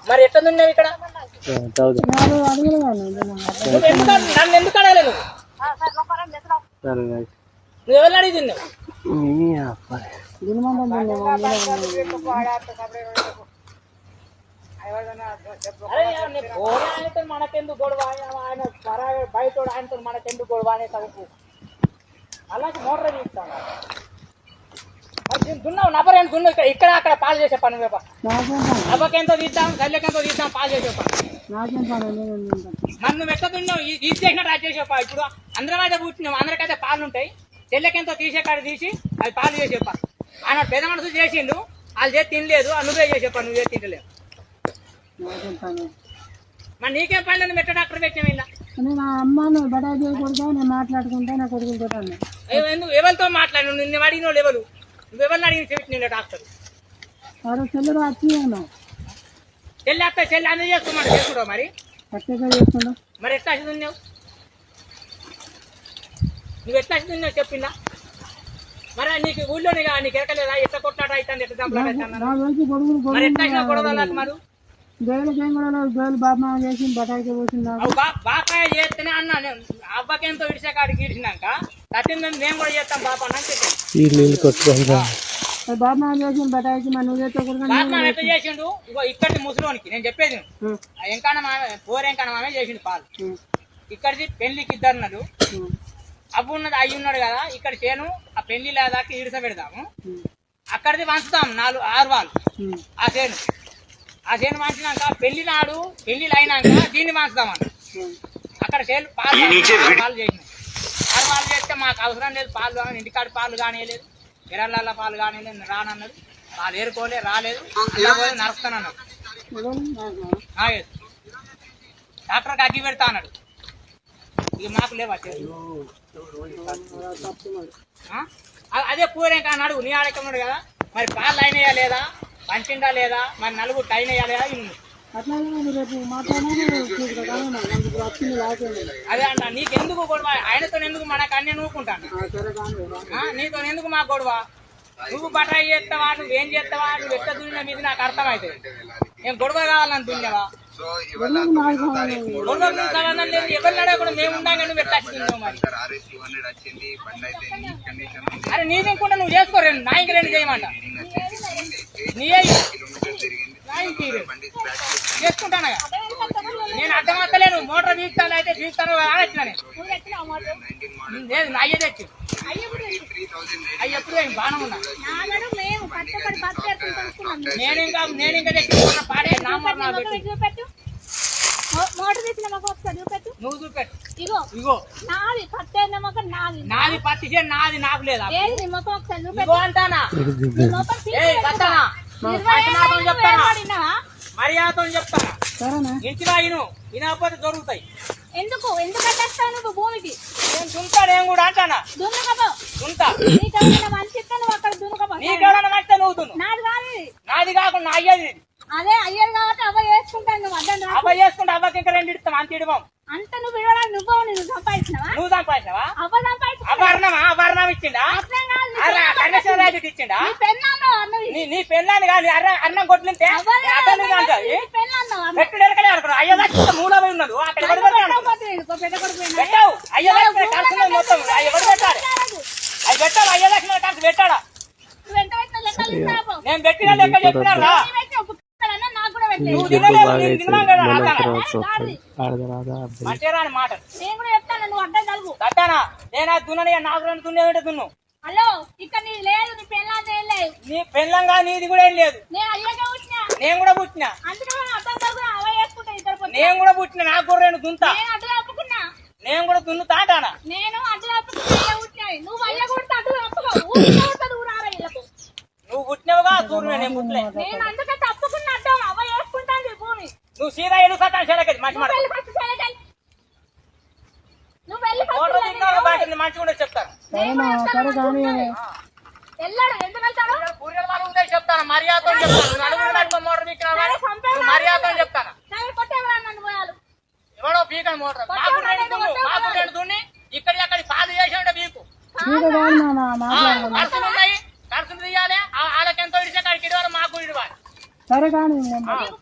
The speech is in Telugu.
మరి ఎట్లా దున్నావు ఇక్కడ? నన్ను ఎందుకు అడగలేదు? నువ్వు ఎవరు అడిగి దున్నావు? మనకెందుకు గొడవ? ఆయన బయట ఆయనతో మనకెందుకు గొడవ అనే చదువు అలాగే మోటార్ తీస్తాను. దున్నావు నబరేం దున్ను ఇక్కడ అక్కడ పాలు చేసే పని అవ్వకెంతో తీద్దాం, గల్లెకెంతో తీద్దాం, పాలు చేసే పని. నన్ను ఎట్లా దున్నావు? ఇది చేసినట్టు అది చేసే పని. ఇప్పుడు అందరం అయితే కూర్చున్నాం, అందరికైతే పాలు ఉంటాయి. చెల్లెకెంతో తీసే కాడ తీసి అది పాలు చేసే పని. ఆయన పెద్ద మనసు చేసిండు, వాళ్ళు చేసి తినలేదు, నువ్వే చేసే పని, నువ్వే తినలేదు. మరి నీకేం పని? నువ్వు మెట్ట డాక్టర్ పెట్టావు ఇలా ఎవరితో మాట్లాడు? నిన్ను అడిగిన వాళ్ళు ఎవరు? నువ్వెవరిని అడిగిన చెప్పి డాక్టర్ చెల్లి అత్త చెల్లి అన్నీ చేసుకోమని చేసుకుంటావు. మరి ఎట్లా దున్నావు? నువ్వు ఎట్లా దున్నావు చెప్పిందా? మరి నీకు ఊళ్ళోనే నీకు ఎరకలేదా? ఎట్లా కొట్లాట అవుతుంది, ఎట్లా చంపలాట అవుతుంది? మరి ఎట్లా గొడవ మరి బాకాయ చేస్తేనే అన్నా అవ్వకేంతో ఇడిసే కాడికి ఇడిచినాక తట్టిందని మేము కూడా చేస్తాం బాప అని చెప్పాను. బాప ఎట్లా చేసిండు? ఇగో ఇక్కడి ముసలోనికి నేను చెప్పేది ఎంకాన పోరెంకాన మామే చేసిండు పాలు. ఇక్కడిది పెళ్లికి ఇద్దరున్నాడు, అవ్వు ఉన్నది అయ్యి ఉన్నాడు కదా. ఇక్కడ చేను ఆ పెళ్లి లేదా ఇడిస పెడదాము, అక్కడిది పంచుతాం 4-6 వాళ్ళు. ఆ చేను పంచినాక పెళ్లి నాడు పెళ్లిలు అయినాక దీన్ని పంచుదామన్న. అక్కడ చేను పాలు చేసినాం, 6 వాళ్ళు చేస్తే మాకు అవసరం లేదు పాలు కానీ, ఇంటికాడి పాలు కానియలేదు, ఎర్రల పాలు కానియలేదు. రానన్నాడు, పాలు ఏరుకోలే, రాలేదు, నరుస్తానన్నాడు. డాక్టర్కి అగ్గి పెడతా అన్నాడు. ఇక మాకు లేవా అదే పూరేం అన్నాడు. నీ ఆడకన్నాడు కదా, మరి పాలు అయినాయా లేదా, పంచిందా లేదా, మరి నలుగురు టైన్ అయ్యా లేదా? అదే అంట. నీకెందుకు గొడవ? ఆయనతో ఎందుకు మనకు అన్నీ నూకుంటాను? నీతో ఎందుకు మాకు గొడవ? నువ్వు బటాయి చేస్తావా, నువ్వేం చేస్తావా, నువ్వు ఎట్లా దున్నిన మీద నాకు అర్థమవుతుంది. నేను గొడవ కావాలని దున్నావా? గొడవ సంబంధం లేదు, ఎవరిని అడగకుండా మేము ఉన్నాం కానీ నువ్వు ఎట్లా వచ్చిందో మరి. అరే నీదింకుంటే నువ్వు చేసుకోరు, నా ఇంక 2 చేయమంట. నీ చేసుకుంటాను, నేను అర్థమవుతలేను. మోటార్ తీస్తాను అయితే తీస్తాను వచ్చిన లేదు, అయ్యే తెచ్చు అయ్యి ఎప్పుడు బాగానే ఉన్నా. నేను ఇంకా తెచ్చుకున్నా పాడే నా నువ్వు చూపెట్టు. ఇగో నాది పత్తి చేను నాది, నాకు లేదా అంటానా? చెప్తానా మర్యాదతో చెప్తానా? ఇంటిలో వినకపోతే దొరుకుతాయి. ఎందుకు కట్టేస్తావు నువ్వు భూమికి? నేను దుంతా, నేను కూడా అంటానా దుంతా. నీకెవరైనా మంచి ఇస్తే నువ్వు అక్కడ దున్నుకపో. నీకెవరైనా మంచితే నువ్వు దున్ను. నాది కాదు, నాది కాకుండా అయ్యేది. అదే అయ్యేది కాబట్టి అవ్వ చేసుకుంటాను. నువ్వు అర్థం అవ్వ చేసుకుంటే అవ్వకి ఇంకా 2 ఇస్తాం, అంత ఇడవం. అంత నువ్వు ఇవ్వడానికి నువ్వు సంపాదించినవా? నువ్వు సంపాదించినవా? అవ్వ సంపాదించిన అవర్ణం ఇచ్చిండా? ఇచ్చిండా? నీ పెళ్ళాన్ని కాదు అన్నం కొట్టింటే పెట్టు ఎరకలే అనుకున్నావు. అయ్యో మూలమై ఉన్నది అక్కడ పెట్టావు. అయ్యో కలిసి మొత్తం ఎవరు పెట్టాలి? అవి పెట్టాలి. అయ్యో లక్షణ కలిసి పెట్టాడా? నేను పెట్టిన లెక్క చెప్పినా నువ్వు తినలేవు, నేను తిన్నాను మంచిగా అని మాట కట్టానా? నేను అది దున్నని నాకు దున్నేదంటే దున్ను. హలో, ఇక్కడ నీది లేదు, నీ పెళ్ళాం ఏం లేదు. నీ పెళ్ళంగా నీది కూడా ఏం లేదు. నేను కూడా పుట్టినా, నేను కూడా పుట్టినా, నాకు కూడా 2 దున్నుతా. నేను కూడా దున్నుతా అంటానా? నువ్వు పుట్టినవుగా చూడు, నేను పుట్టలే. నువ్వు సీదా ఎడు సత్తాను చెలకది మంచి మాట మంచిగా ఉండే చెప్తాను. చెప్తాను మర్యాదతో చెప్తాను. మర్యాదతో చెప్తాను. పీకని మోటార్ మాకు రెండు దున్ని ఇక్కడ అక్కడ పాలు చేసి ఉంటే మీకు ఖర్చులు ఉన్నాయి, ఖర్చులు తీయాలి. వాళ్ళకి ఎంతో ఇడిచే కాడికి ఇవ్వాలి, మాకు ఇవ్వాలి. సరే కానీ నీకు